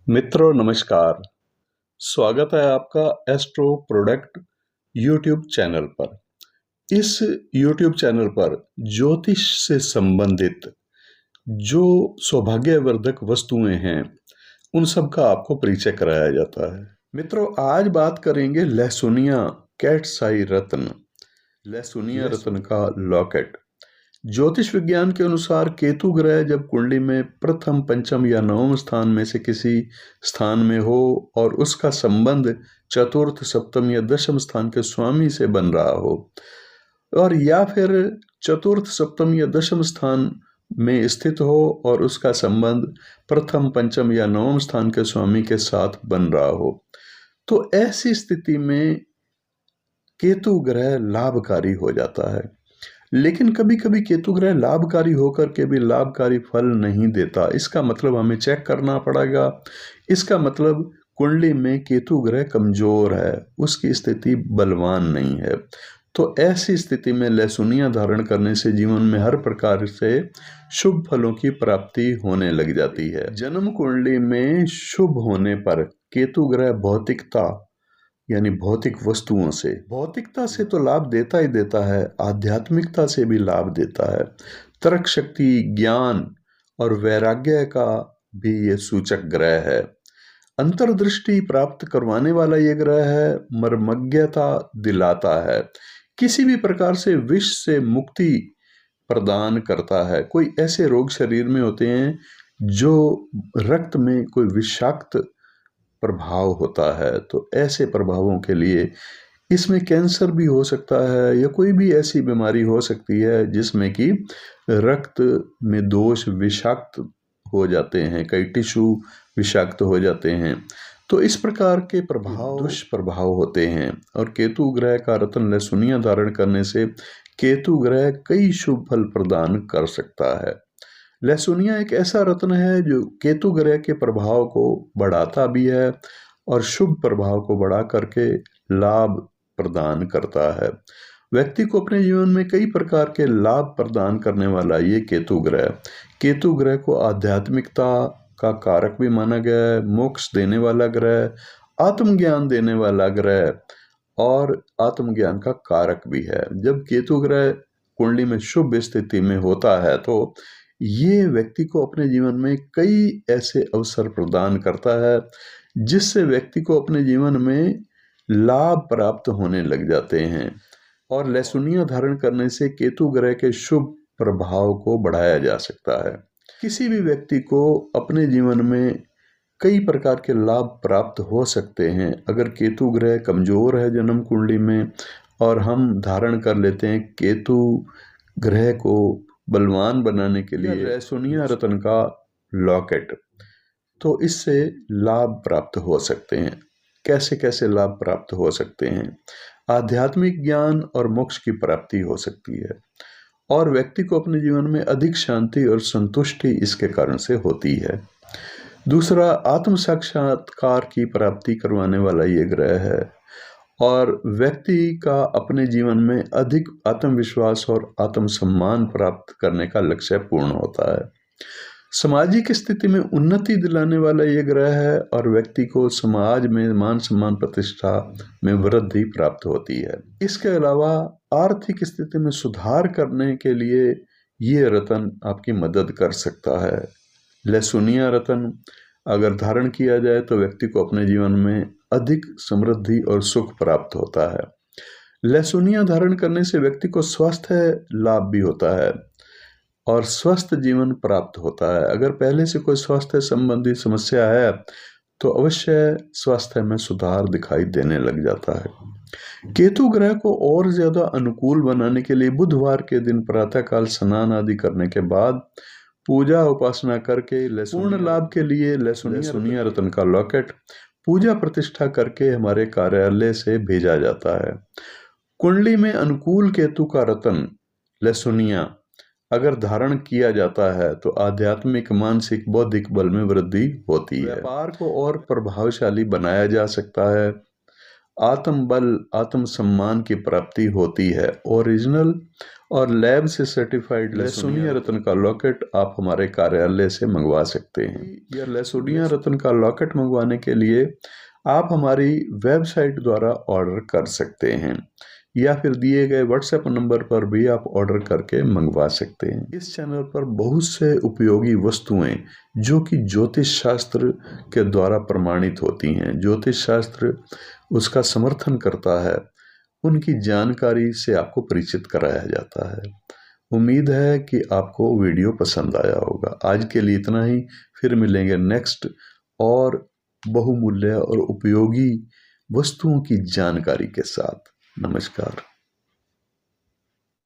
मित्रों नमस्कार। स्वागत है आपका एस्ट्रो प्रोडक्ट यूट्यूब चैनल पर। इस यूट्यूब चैनल पर ज्योतिष से संबंधित जो सौभाग्यवर्धक वस्तुएं हैं उन सब का आपको परिचय कराया जाता है। मित्रों आज बात करेंगे लहसुनिया कैटसाई रत्न, लहसुनिया रत्न का लॉकेट। ज्योतिष विज्ञान के अनुसार केतु ग्रह जब कुंडली में प्रथम, पंचम या नवम स्थान में से किसी स्थान में हो और उसका संबंध चतुर्थ, सप्तम या दशम स्थान के स्वामी से बन रहा हो, और या फिर चतुर्थ, सप्तम या दशम स्थान में स्थित हो और उसका संबंध प्रथम, पंचम या नवम स्थान के स्वामी के साथ बन रहा हो, तो ऐसी स्थिति में केतु ग्रह लाभकारी हो जाता है। लेकिन कभी कभी केतु ग्रह लाभकारी होकर के भी लाभकारी फल नहीं देता। इसका मतलब हमें चेक करना पड़ेगा। इसका मतलब कुंडली में केतु ग्रह कमजोर है, उसकी स्थिति बलवान नहीं है। तो ऐसी स्थिति में लहसुनिया धारण करने से जीवन में हर प्रकार से शुभ फलों की प्राप्ति होने लग जाती है। जन्म कुंडली में शुभ होने पर केतु ग्रह भौतिकता यानी भौतिक वस्तुओं से, भौतिकता से तो लाभ देता ही देता है, आध्यात्मिकता से भी लाभ देता है। तर्क शक्ति, ज्ञान और वैराग्य का भी ये सूचक ग्रह है। अंतर्दृष्टि प्राप्त करवाने वाला ये ग्रह है। मर्मज्ञता दिलाता है। किसी भी प्रकार से विष से मुक्ति प्रदान करता है। कोई ऐसे रोग शरीर में होते हैं जो रक्त में कोई विषाक्त प्रभाव होता है, तो ऐसे प्रभावों के लिए इसमें कैंसर भी हो सकता है या कोई भी ऐसी बीमारी हो सकती है जिसमें कि रक्त में दोष विषाक्त हो जाते हैं, कई टिश्यू विषाक्त हो जाते हैं। तो इस प्रकार के प्रभाव दुष्प्रभाव होते हैं। और केतु ग्रह का रत्न लहसुनिया धारण करने से केतु ग्रह कई शुभ फल प्रदान कर सकता है। लहसुनिया एक ऐसा रत्न है जो केतु ग्रह के प्रभाव को बढ़ाता भी है और शुभ प्रभाव को बढ़ा करके लाभ प्रदान करता है। व्यक्ति को अपने जीवन में कई प्रकार के लाभ प्रदान करने वाला ये केतु ग्रह को आध्यात्मिकता का कारक भी माना गया है, मोक्ष देने वाला ग्रह, आत्मज्ञान देने वाला ग्रह और आत्मज्ञान का कारक भी है। जब केतु ग्रह कुंडली में शुभ स्थिति में होता है तो ये व्यक्ति को अपने जीवन में कई ऐसे अवसर प्रदान करता है जिससे व्यक्ति को अपने जीवन में लाभ प्राप्त होने लग जाते हैं। और लहसुनिया धारण करने से केतु ग्रह के शुभ प्रभाव को बढ़ाया जा सकता है। किसी भी व्यक्ति को अपने जीवन में कई प्रकार के लाभ प्राप्त हो सकते हैं अगर केतु ग्रह कमजोर है जन्म कुंडली में और हम धारण कर लेते हैं केतु ग्रह को बलवान बनाने के लिए लहसुनिया रत्न का लॉकेट, तो इससे लाभ प्राप्त हो सकते हैं। कैसे कैसे लाभ प्राप्त हो सकते हैं? आध्यात्मिक ज्ञान और मोक्ष की प्राप्ति हो सकती है और व्यक्ति को अपने जीवन में अधिक शांति और संतुष्टि इसके कारण से होती है। दूसरा, आत्म साक्षात्कार की प्राप्ति करवाने वाला ये ग्रह है और व्यक्ति का अपने जीवन में अधिक आत्मविश्वास और आत्मसम्मान प्राप्त करने का लक्ष्य पूर्ण होता है। सामाजिक स्थिति में उन्नति दिलाने वाला ये ग्रह है और व्यक्ति को समाज में मान सम्मान प्रतिष्ठा में वृद्धि प्राप्त होती है। इसके अलावा आर्थिक स्थिति में सुधार करने के लिए ये रत्न आपकी मदद कर सकता है। लहसुनिया रत्न अगर धारण किया जाए तो व्यक्ति को अपने जीवन में अधिक समृद्धि और सुख प्राप्त होता है। लहसुनिया धारण करने से व्यक्ति को स्वास्थ्य लाभ भी होता है और स्वस्थ जीवन प्राप्त होता है। अगर पहले से कोई स्वास्थ्य संबंधी समस्या है तो अवश्य स्वास्थ्य में सुधार दिखाई देने लग जाता है। केतु ग्रह को और ज्यादा अनुकूल बनाने के लिए बुधवार के दिन प्रातःकाल स्नान आदि करने के बाद पूजा उपासना करके पूर्ण लाभ के लिए लहसुनिया रत्न का लॉकेट पूजा प्रतिष्ठा करके हमारे कार्यालय से भेजा जाता है। कुंडली में अनुकूल केतु का रत्न लहसुनिया अगर धारण किया जाता है तो आध्यात्मिक, मानसिक, बौद्धिक बल में वृद्धि होती है। व्यापार को और प्रभावशाली बनाया जा सकता है आत्मबल, आत्मसम्मान की प्राप्ति होती है। ओरिजिनल और लैब से सर्टिफाइड लहसुनिया रत्न का लॉकेट आप हमारे कार्यालय से मंगवा सकते हैं। या लहसुनिया रत्न का लॉकेट मंगवाने के लिए आप हमारी वेबसाइट द्वारा ऑर्डर कर सकते हैं, या फिर दिए गए व्हाट्सएप नंबर पर भी आप ऑर्डर करके मंगवा सकते हैं। इस चैनल पर बहुत से उपयोगी वस्तुएं जो कि ज्योतिष शास्त्र के द्वारा प्रमाणित होती हैं, ज्योतिष शास्त्र उसका समर्थन करता है, उनकी जानकारी से आपको परिचित कराया जाता है। उम्मीद है कि आपको वीडियो पसंद आया होगा। आज के लिए इतना ही, फिर मिलेंगे नेक्स्ट और बहुमूल्य और उपयोगी वस्तुओं की जानकारी के साथ। नमस्कार।